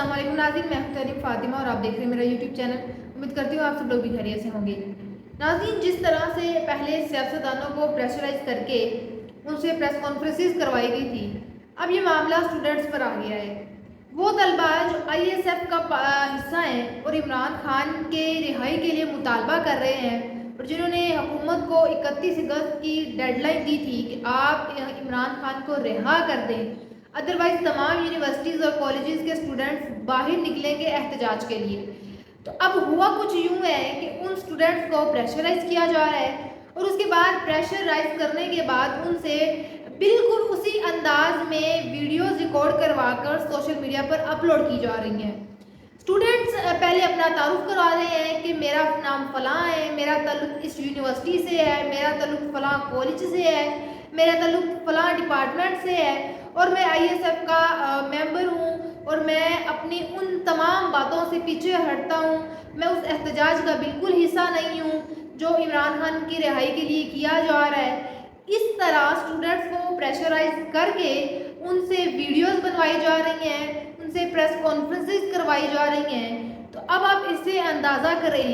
अस्सलाम वालेकुम नाज़रीन, मैं हूं तरीम फातिमा और आप देख रहे हैं मेरा यूट्यूब चैनल। उम्मीद करती हूँ आप सब लोग भी खैरियत से होंगे। नाज़रीन, जिस तरह से पहले सियासतदानों को प्रेशराइज करके उनसे प्रेस कॉन्फ्रेंसेस करवाई गई थी, अब ये मामला स्टूडेंट्स पर आ गया है। वो तलबा जो ISF का हिस्सा हैं और इमरान खान के रिहाई के लिए मुतालबा कर रहे हैं और जिन्होंने हुकूमत को 31 अगस्त की डेडलाइन दी थी कि आप इमरान खान को रिहा कर दें, अदरवाइज तमाम यूनिवर्सिटीज़ और कॉलेजेस के स्टूडेंट्स बाहर निकलेंगे एहतजाज के लिए। तो अब हुआ कुछ यूँ है कि उन स्टूडेंट्स को प्रेशराइज किया जा रहा है और उसके बाद प्रेशराइज करने के बाद उनसे बिल्कुल उसी अंदाज में वीडियोस रिकॉर्ड करवा कर सोशल मीडिया पर अपलोड की जा रही हैं। स्टूडेंट्स पहले अपना तारुफ करवा रहे हैं कि मेरा नाम फ़लाँ है, मेरा ताल्लुक़ इस यूनिवर्सिटी से है, मेरा ताल्लुक़ फ़लाँ कॉलेज से है, मेरा ताल्लुक़ फ़लाँ डिपार्टमेंट से है और मैं ISF का मेंबर हूँ और मैं अपनी उन तमाम बातों से पीछे हटता हूँ। मैं उस एहतजाज का बिल्कुल हिस्सा नहीं हूँ जो इमरान खान की रिहाई के लिए किया जा रहा है। इस तरह स्टूडेंट्स को प्रेशराइज करके उनसे वीडियोस बनवाई जा रही हैं, उनसे प्रेस कॉन्फ्रेंसेस करवाई जा रही हैं। तो अब आप इससे अंदाज़ा करें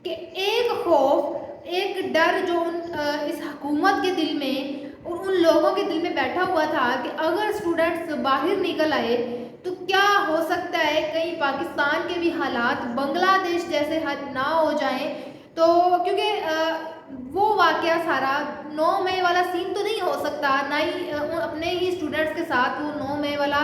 कि एक खौफ, एक डर जो इस हुकूमत के दिल में और उन लोगों के दिल में बैठा हुआ था कि अगर स्टूडेंट्स बाहर निकल आए तो क्या हो सकता है, कहीं पाकिस्तान के भी हालात बांग्लादेश जैसे हद ना हो जाएं। तो क्योंकि वो वाक़या सारा 9 मई वाला सीन तो नहीं हो सकता, ना ही अपने ही स्टूडेंट्स के साथ वो 9 मई वाला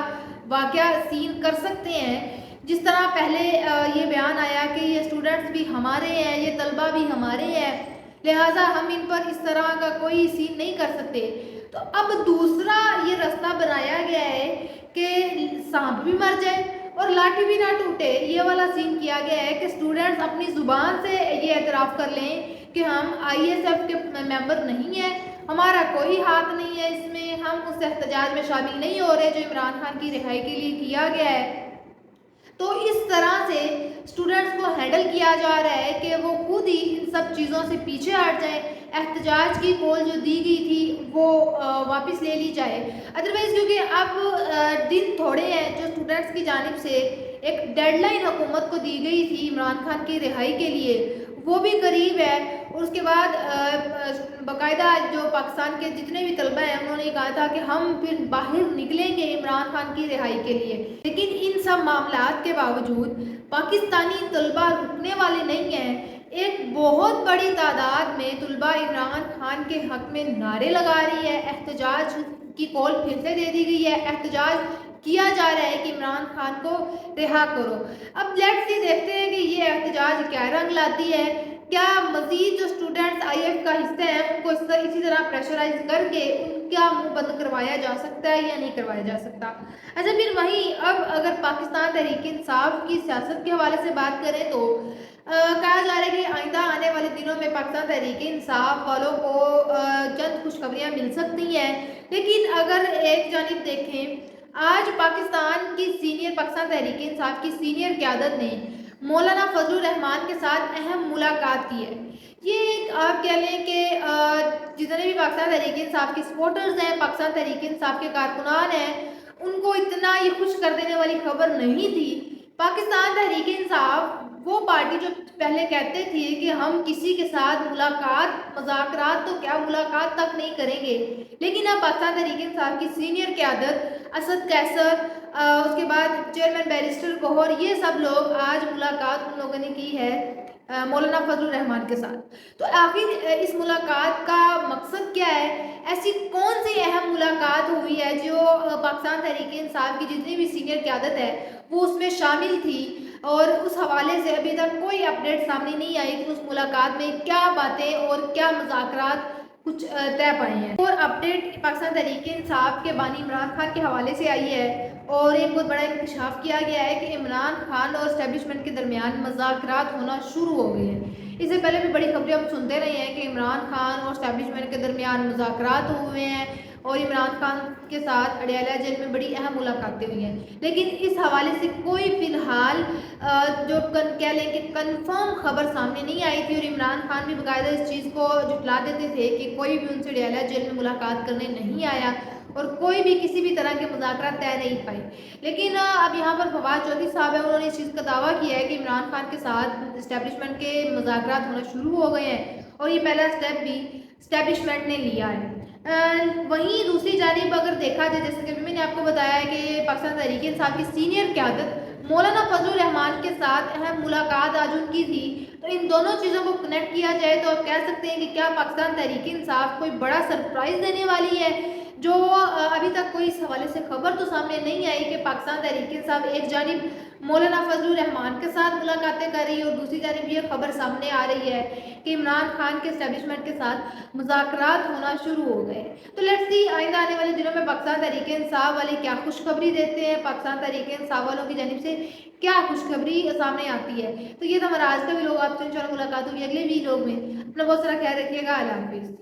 वाक़या सीन कर सकते हैं। जिस तरह पहले ये बयान आया कि ये स्टूडेंट्स भी हमारे हैं, ये तलबा भी हमारे हैं, लिहाजा हम इन पर इस तरह का कोई सीन नहीं कर सकते। तो अब दूसरा ये रास्ता बनाया गया है कि सांप भी मर जाए और लाठी भी ना टूटे, ये वाला सीन किया गया है कि स्टूडेंट्स अपनी ज़ुबान से ये एतराफ़ कर लें कि हम ISF के मेंबर नहीं हैं, हमारा कोई हाथ नहीं है इसमें, हम उस एहतजाज में शामिल नहीं हो रहे जो इमरान खान की रिहाई के लिए किया गया है। तो इस तरह से स्टूडेंट्स को हैंडल किया जा रहा है कि वो खुद ही इन सब चीज़ों से पीछे हट जाएं, एहतजाज की कॉल जो दी गई थी वो वापस ले ली जाए। अदरवाइज़ क्योंकि अब दिन थोड़े हैं, जो स्टूडेंट्स की जानिब से एक डेडलाइन हुकूमत को दी गई थी इमरान खान की रिहाई के लिए, वो भी करीब है। और उसके बाद बाकायदा जो पाकिस्तान के जितने भी तलबा हैं उन्होंने कहा था कि हम फिर बाहर निकलेंगे इमरान खान की रिहाई के लिए। लेकिन इन सब मामलात के बावजूद पाकिस्तानी तलबा रुकने वाले नहीं हैं। एक बहुत बड़ी तादाद में तलबा इमरान खान के हक़ में नारे लगा रही है, एहतजाज की कॉल फिर से दे दी गई है, एहतजाज किया जा रहा है कि इमरान खान को रिहा करो। अब लेट्स सी देखते हैं कि ये एहतजाज क्या रंग लाती है। क्या मज़ीद जो स्टूडेंट्स ISF का हिस्सा हैं उनको इसी तरह प्रेशराइज करके उनका मुंह बंद करवाया जा सकता है या नहीं करवाया जा सकता। अच्छा, फिर वहीं अब अगर पाकिस्तान तहरीक इंसाफ की सियासत के हवाले से बात करें तो कहा जा रहा है कि आइंदा आने वाले दिनों में पाकिस्तान तहरीक इंसाफ वालों को चंद खुशखबरियाँ मिल सकती हैं। लेकिन अगर एक जानिब देखें, आज पाकिस्तान तहरीक इंसाफ की सीनियर क़यादत ने मौलाना फजलुर रहमान के साथ अहम मुलाकात की है। ये एक आप कह लें कि जितने भी पाकिस्तान तहरीक इंसाफ के सपोर्टर्स हैं, पाकिस्तान तहरीक इंसाफ के कारकुनान हैं, उनको इतना ये खुश कर देने वाली खबर नहीं थी। पाकिस्तान तहरीक इंसाफ वो पार्टी जो पहले कहते थे कि हम किसी के साथ मुलाकात, मुज़ाकरात तो क्या मुलाकात तक नहीं करेंगे, लेकिन अब पाकिस्तान तहरीक इंसाफ की सीनियर क़यादत असद कैसर, उसके बाद चेयरमैन बैरिस्टर गौहर, ये सब लोग आज मुलाकात उन लोगों ने की है मौलाना फजलुर रहमान के साथ। तो आखिर इस मुलाकात का मकसद क्या है? ऐसी कौन सी अहम मुलाकात हुई है जो पाकिस्तान तहरीक इंसाफ की जितनी भी सीनियर क़यादत है वो उसमें शामिल थी और उस हवाले से अभी तक कोई अपडेट सामने नहीं आई कि उस मुलाकात में क्या बातें और क्या मुज़ाकरात कुछ तय पाए हैं। और अपडेट पाकिस्तान तहरीक इंसाफ के बानी इमरान खान के हवाले से आई है और एक बहुत बड़ा इंकशाफ किया गया है कि इमरान खान और इस्टेब्लिशमेंट के दरमियान मुज़ाकरात होना शुरू हो गए हैं। इससे पहले भी बड़ी खबरें हम सुनते रहे हैं कि इमरान खान और इस्टेब्लिशमेंट के दरमियान मुज़ाकरात हुए हैं और इमरान खान के साथ अडयाला जेल में बड़ी अहम मुलाकातें हुई हैं। लेकिन इस हवाले से कोई फ़िलहाल जो कह लें कि कन्फर्म खबर सामने नहीं आई थी और इमरान खान भी बाकायदा इस चीज़ को जुटला देते थे कि कोई भी उनसे अडयाला जेल में मुलाकात करने नहीं आया। اور کوئی بھی کسی بھی طرح کے مذاکرات طے نہیں پائے. لیکن اب یہاں پر فواد چودھری صاحب ہیں، انہوں نے اس چیز کا دعویٰ کیا ہے کہ عمران خان کے ساتھ اسٹیبلشمنٹ کے مذاکرات ہونا شروع ہو گئے ہیں اور یہ پہلا اسٹیپ بھی اسٹیبلشمنٹ نے لیا ہے. وہیں دوسری جانب اگر دیکھا جائے، جیسے کہ میں نے آپ کو بتایا ہے کہ پاکستان تحریک انصاف کی سینئر قیادت مولانا فضل الرحمان کے ساتھ اہم ملاقات آج ان کی تھی. تو ان دونوں چیزوں کو کنیکٹ کیا جائے تو آپ کہہ سکتے ہیں کہ کیا پاکستان تحریک انصاف کوئی بڑا سرپرائز دینے والی ہے، جو ابھی تک کوئی اس حوالے سے خبر تو سامنے نہیں آئی کہ پاکستان تحریک انصاف ایک جانب مولانا فضل الرحمان کے ساتھ ملاقاتیں کر رہی ہے اور دوسری جانب یہ خبر سامنے آ رہی ہے کہ عمران خان کے اسٹیبلشمنٹ کے ساتھ مذاکرات ہونا شروع ہو گئے. تو لیٹس سی آئندہ آنے والے دنوں میں پاکستان تحریک انصاف والے کیا خوشخبری دیتے ہیں، پاکستان تحریک انصاف والوں کی جانب سے کیا خوشخبری سامنے آتی ہے. تو یہ تھا ہمارا آج کا ویلوگ. آپ سے انشاءاللہ ملاقات ہوگی اگلے ویلوگ میں. اپنا بہت سارا خیال رکھیے گا. اللہ حافظ.